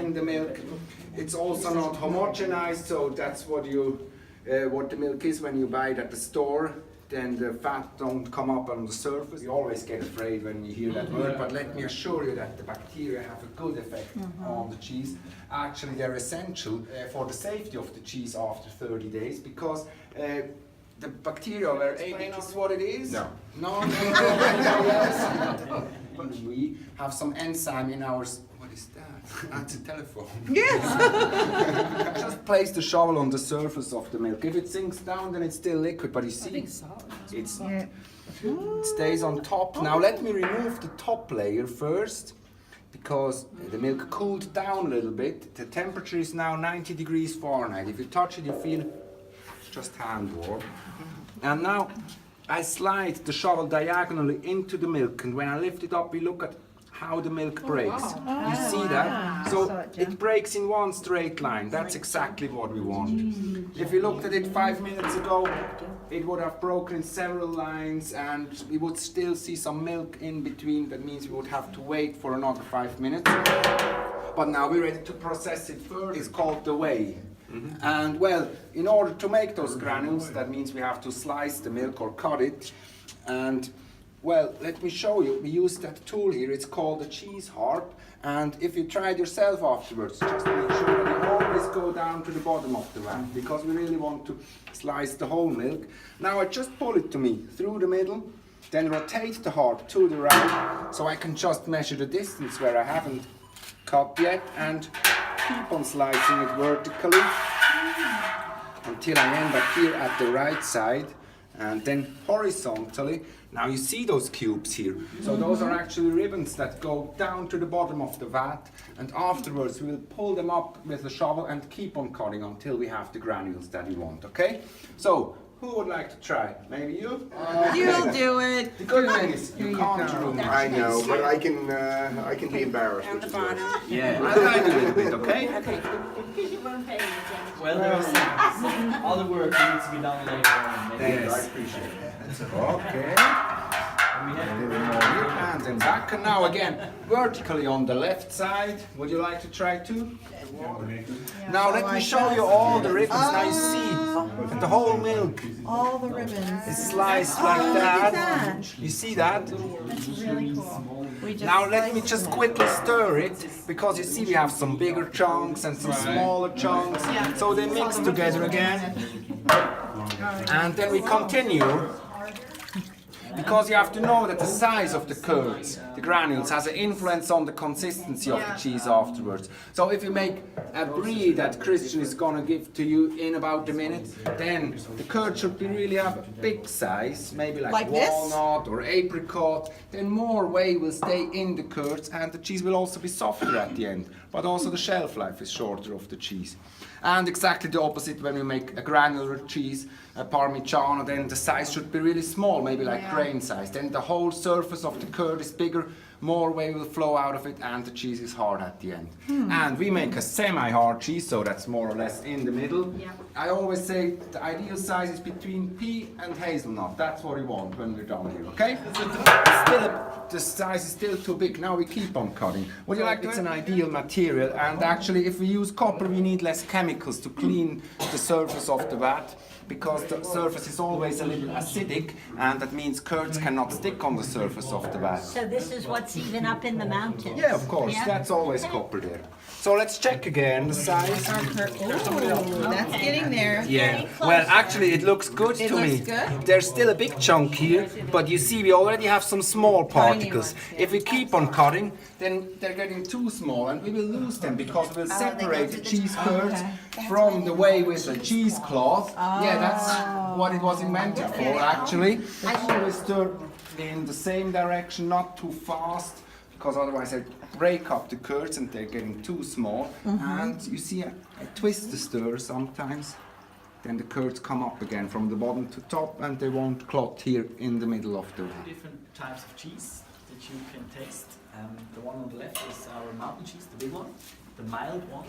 in the milk. It's also not homogenized, so that's what the milk is when you buy it at the store. Then the fat don't come up on the surface. You always get afraid when you hear that word, but let me assure you that the bacteria have a good effect on the cheese. Actually, they're essential for the safety of the cheese after 30 days because the bacteria were able. Is what it is? No. No. We have some enzyme in our. What is that? That's a telephone. Yes. Just place the shovel on the surface of the milk. If it sinks down, then it's still liquid. But you see, it stays on top. Now let me remove the top layer first, because the milk cooled down a little bit. The temperature is now 90 degrees Fahrenheit. If you touch it, you feel it's just hand warm. And now I slide the shovel diagonally into the milk, and when I lift it up, we look at how the milk breaks. Wow. You see that? So it breaks in one straight line. That's exactly what we want. If you looked at it 5 minutes ago, it would have broken in several lines and we would still see some milk in between. That means we would have to wait for another 5 minutes. But now we're ready to process it further. It's called the whey. And well, in order to make those granules, that means we have to slice the milk or cut it. And well, let me show you. We use that tool here. It's called a cheese harp. And if you try it yourself afterwards, just make sure that you always go down to the bottom of the vat, because we really want to slice the whole milk. Now I just pull it to me through the middle, then rotate the harp to the right, so I can just measure the distance where I haven't cut yet, and keep on slicing it vertically until I end up here at the right side, and then horizontally. Now you see those cubes here. So those are actually ribbons that go down to the bottom of the vat, and afterwards we'll pull them up with the shovel and keep on cutting until we have the granules that we want, okay? So, who would like to try? Maybe you? You'll do it. The good thing is you can't ruin it. I know, but I can be embarrassed, which is nice. Yeah, I'll guide you a little bit, okay? Okay. Because you weren't paying attention. Well, there's other work needs to be done later on. Maybe. Yes. I appreciate it. Okay. And we have Your hands and back, and now again vertically on the left side. Would you like to try too? Now let me show you all the ribbons. Now you see that the whole milk All the ribbons. is sliced like that. that. You see that? That's really cool. We just Now let me sliced just them. quickly stir it, because you see we have some bigger chunks and some smaller chunks, so they mix together again. And then we continue, because you have to know that the size of the curds, the granules, has an influence on the consistency of the cheese afterwards. So if you make a brie that Christian is gonna give to you in about a minute, then the curd should be really have a big size, maybe like this? walnut or apricot. Then more whey will stay in the curds, and the cheese will also be softer at the end. But also the shelf life is shorter of the cheese. And exactly the opposite when we make a granular cheese, a Parmigiano, then the size should be really small, maybe like grain size. Then the whole surface of the curd is bigger, more whey will flow out of it, and the cheese is hard at the end. And we make a semi-hard cheese, so that's more or less in the middle. Yeah. I always say the ideal size is between pea and hazelnut. That's what we want when we're done here, okay? The size is still too big. Now we keep on cutting. Would you like to? It's an ideal material, and actually if we use copper, we need less chemicals to clean the surface of the vat, because the surface is always a little acidic, and that means curds cannot stick on the surface of the vat. So this is what's even up in the mountains. Yeah, of course, Yeah? that's always copper there. So let's check again the size. Ooh, that's getting there. Yeah, well actually it looks good It to me. looks good? There's still a big chunk here, but you see we already have some small particles. ones, yeah. If we keep on cutting, then they're getting too small and we will lose them, because we'll separate the cheese curds from the whey with the cheesecloth. Yeah, that's what it was invented for actually. I always stir in the same direction, not too fast, because otherwise I break up the curds and they're getting too small. And you see I twist the stir sometimes, then the curds come up again from the bottom to top, and they won't clot here in the middle of the different types of cheese that you can taste. The one on the left is our mountain cheese, the big one, the mild one.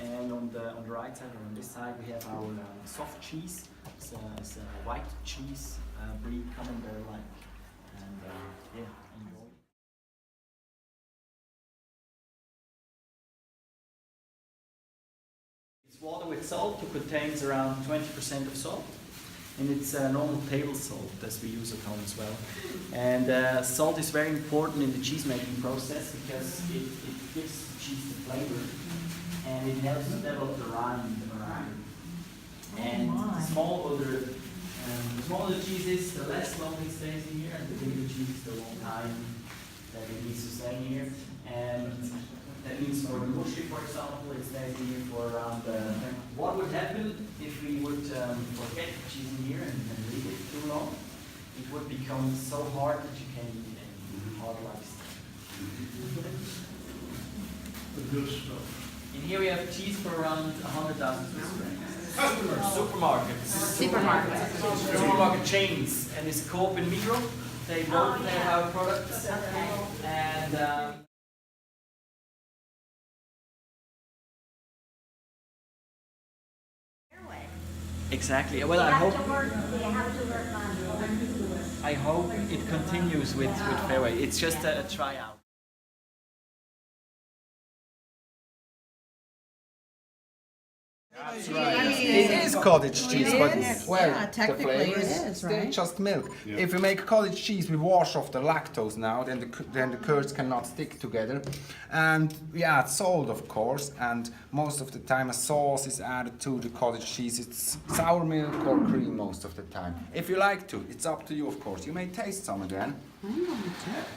And on the right side, or on this side, we have our soft cheese. It's a white cheese, brie camembert-like. And yeah. It's water with salt, it contains around 20% of salt. And it's normal table salt as we use at home as well. And salt is very important in the cheese making process because it gives the cheese the flavor and it helps develop the rind in the meringue. And the smaller the cheese is, the less long it stays in here, and the bigger the cheese, the long time that it needs to stay in here. And that means for the mushy, for example, it stays in here for around. What would happen if we would forget the cheese in here and leave it too long? It would become so hard that you can't eat it anymore. Hard like stone. The good stuff. And here we have cheese for around 100,000 Swiss francs. Customers. Supermarkets. Supermarket chains. And it's Coop and Migros. They both have our products. And exactly. Well, I hope it continues with Fairway. It's just a tryout. That's right. It is cottage cheese, It but is? well, Yeah, the technically flavor it is is, still right? just milk. If we make cottage cheese, we wash off the lactose now, then the curds cannot stick together. And we add salt, of course, and most of the time a sauce is added to the cottage cheese. It's sour milk or cream most of the time. If you like to, it's up to you, of course. You may taste some again.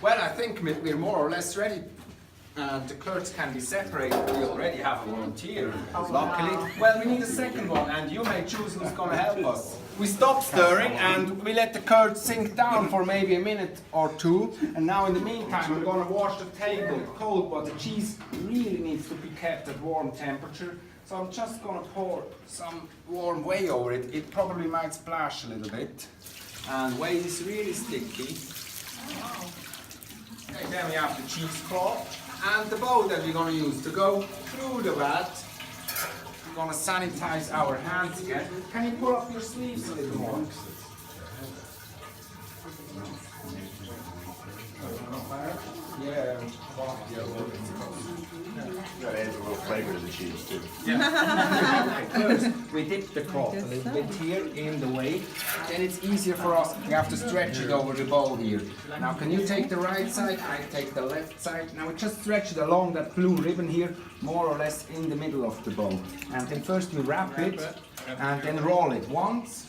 Well, I think we're more or less ready. The curds can be separated. We already have a volunteer, luckily. Well, we need a second one, and you may choose who's going to help us. We stop stirring and we let the curds sink down for maybe a minute or two. And now in the meantime, we're going to wash the table cold, but the cheese really needs to be kept at warm temperature. So I'm just going to pour some warm whey over it. It probably might splash a little bit. And whey is really sticky. Okay, then we have the cheesecloth. And the bowl that we're going to use to go through the vat. We're going to sanitize our hands again. Can you pull up your sleeves a little more? Yeah. You gotta add a little flavor to the cheese too. First, we dip the cloth a little bit here in the whey. Then it's easier for us. We have to stretch it over the bowl here. Now, can you take the right side? I take the left side. Now, we just stretch it along that blue ribbon here, more or less in the middle of the bowl. And then first we wrap it, and then roll it once.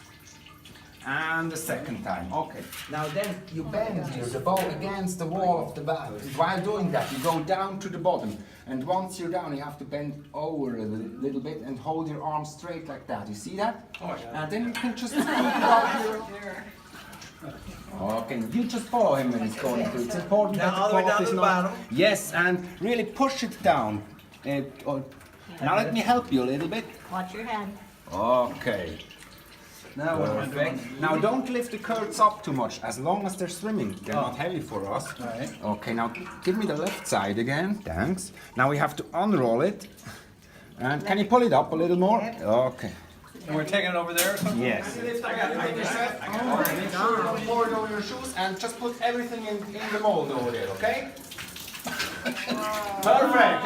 And the second time. Okay. Now then you bend here the bowl against the wall of the vat. While doing that, you go down to the bottom. And once you're down, you have to bend over a little bit and hold your arm straight like that. You see that? Oh, yeah. And then you can just scoop it out here. Okay, you just follow him when he's going through. It's important that the cloth is not... Yes, and really push it down. Now let me help you a little bit. Watch your head. Okay. Now, perfect. Now don't lift the curds up too much, as long as they're swimming. They're not heavy for us. Right. Okay, now give me the left side again. Thanks. Now we have to unroll it. And can you pull it up a little more? Okay. And we're taking it over there or something? Yes. I got it. Make sure you don't pour it over your shoes and just put everything in the mold over there, okay? Perfect.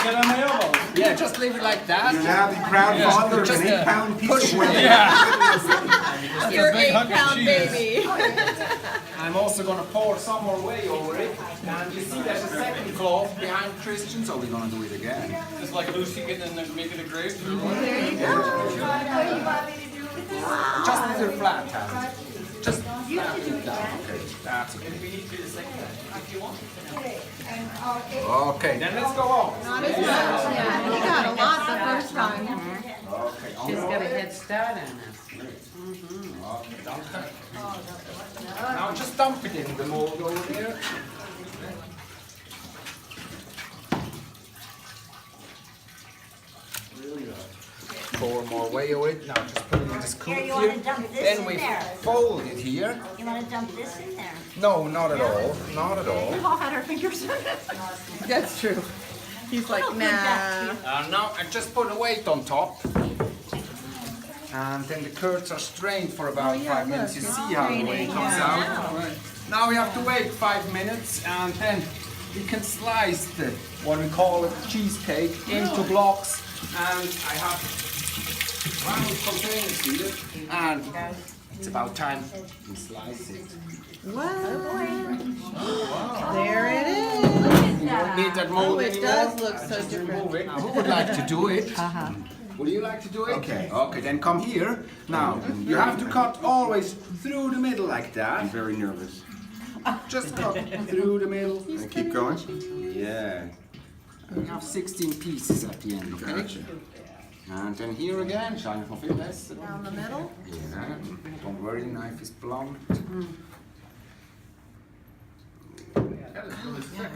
Get on my elbows. Yeah, just leave it like that. You're now the proud father of an 8-pound piece of whey. Your big hunk of 8-pound cheese. baby. I'm also going to pour some more whey over it. And you see there's a second cloth behind Christian, so we're going to do it again. Just like Lucy getting in there making a grape. Or what? Just with your flat hand. Just flat it down. Okay, that's okay. We need to do the second time if you want. Okay, then let's go on. Not as much. Yeah, he got a lot the first time. Okay, She's got a head start on us. Okay, danke. Now just dump it in the mold over here. Pour more whey over it. Now just put it in the scoop Here, you here. want to dump this Then in we there? fold it here. You want to dump this in there? No, not at all. Not at all. We've all had our fingers in it. That's true. He's like, Little nah. Now I just put a weight on top. And then the curds are strained for about 5 minutes. You see how the whey comes out. Now we have to wait 5 minutes and then we can slice the, what we call a cheesecake into blocks, and I have round containers here, and it's about time we slice it. Wow. There it is. You don't need that mold Oh, it anymore. does look so Just different. remove it. Now, who would like to do it? Would you like to do it? Okay. Okay, then come here. Now, you have to cut always through the middle like I'm that. very nervous. Just cut through the middle. And keep going. Yeah. We have 16 pieces at the end, okay? Gotcha. And then here again, shall I fulfill this? Down the middle. Yeah. Don't worry, the knife is blunt.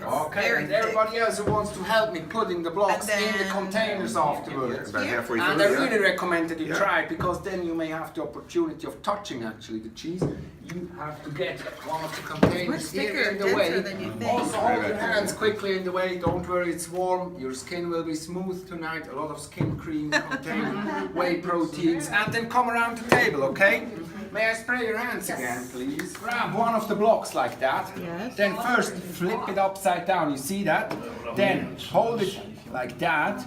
Okay, and everybody else who wants to help me putting the blocks And in the then- containers afterwards. About halfway And through. I really recommend that you Yeah. try it, because then you may have the opportunity of touching actually the cheese. You have to get one of the containers Much here thicker in and the way. denser than you think. Also hold your hands quickly in the way. Don't worry, it's warm. Your skin will be smooth tonight. A lot of skin cream containing whey proteins. And then come around the table, okay? May I spray your hands again, please? Grab one of the blocks like that. Yes. Then first flip it upside down. You see that? Then hold it like that.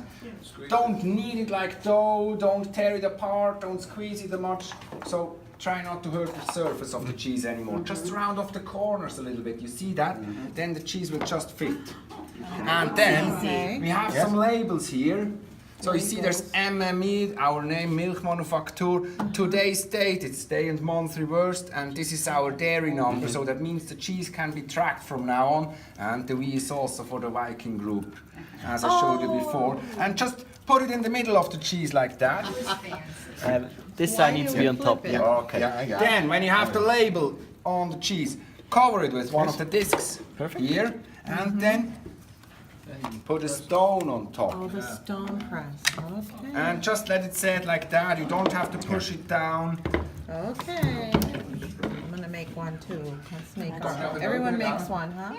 Don't knead it like dough. Don't tear it apart. Don't squeeze it much. So try not to hurt the surface of the cheese anymore. Just round off the corners a little bit. You see that? Then the cheese will just fit. And then we have some labels here. So you see there's MME, our name, Milk Manufacture. Today's date, it's day and month reversed, and this is our dairy number, so that means the cheese can be tracked from now on. And the V is also for the Viking group, as I showed you before. And just put it in the middle of the cheese like that. This side needs to be on top. Flip it. Okay. Yeah, I got it. Then, when you have the label on the cheese, cover it with one of the discs here, and then put a stone on top. Oh, the stone press. Okay. And just let it set like that. You don't have to push it down. Okay. I'm gonna make one too. Let's make one. Everyone makes one, huh?